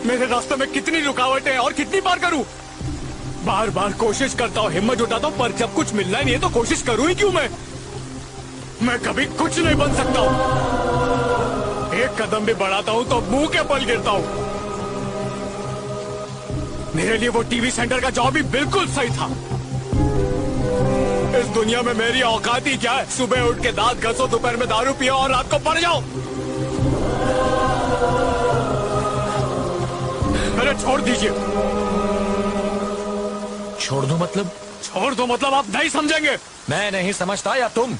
मेरे रास्ते में कितनी रुकावटें हैं और कितनी बार करूं? बार बार कोशिश करता हूँ, हिम्मत जुटाता हूँ, पर जब कुछ मिलना ही नहीं है तो कोशिश करूं ही क्यों? मैं कभी कुछ नहीं बन सकता हूँ। एक कदम भी बढ़ाता हूँ तो मुंह के बल गिरता हूँ। मेरे लिए वो टीवी सेंटर का जॉब ही बिल्कुल सही था। इस दुनिया में मेरी औकात ही क्या है? सुबह उठ के दांत घसो, दोपहर में दारू पियो और रात को पड़ जाओ। अरे छोड़ दीजिए। छोड़ दो मतलब? छोड़ दो मतलब आप नहीं समझेंगे। मैं नहीं समझता या तुम?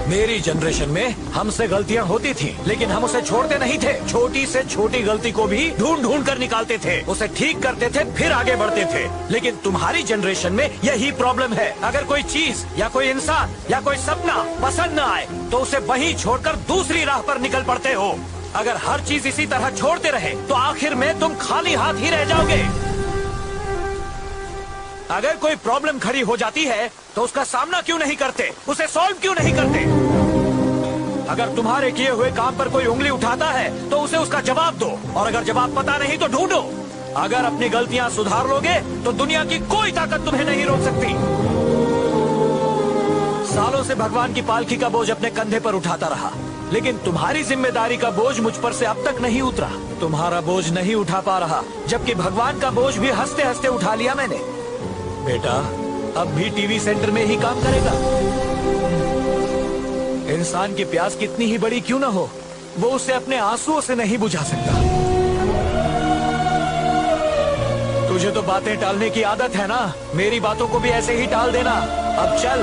मेरी जनरेशन में हमसे गलतियां होती थी, लेकिन हम उसे छोड़ते नहीं थे। छोटी से छोटी गलती को भी ढूंढ ढूंढ कर निकालते थे, उसे ठीक करते थे, फिर आगे बढ़ते थे। लेकिन तुम्हारी जनरेशन में यही प्रॉब्लम है। अगर कोई चीज या कोई इंसान या कोई सपना पसंद न आए तो उसे वहीं छोड़कर दूसरी राह पर निकल पड़ते हो। अगर हर चीज इसी तरह छोड़ते रहे तो आखिर में तुम खाली हाथ ही रह जाओगे। अगर कोई प्रॉब्लम खड़ी हो जाती है तो उसका सामना क्यों नहीं करते, उसे सॉल्व क्यों नहीं करते? अगर तुम्हारे किए हुए काम पर कोई उंगली उठाता है तो उसे उसका जवाब दो, और अगर जवाब पता नहीं तो ढूंढो। अगर अपनी गलतियां सुधार लोगे तो दुनिया की कोई ताकत तुम्हें नहीं रोक सकती। सालों से भगवान की पालकी का बोझ अपने कंधे पर उठाता रहा, लेकिन तुम्हारी जिम्मेदारी का बोझ मुझ पर से अब तक नहीं उतरा। तुम्हारा बोझ नहीं उठा पा रहा, जबकि भगवान का बोझ भी हंसते हंसते उठा लिया मैंने। बेटा अब भी टीवी सेंटर में ही काम करेगा। इंसान की प्यास कितनी ही बड़ी क्यों न हो, वो उसे अपने आंसुओं से नहीं बुझा सकता। तुझे तो बातें टालने की आदत है ना, मेरी बातों को भी ऐसे ही टाल देना। अब चल।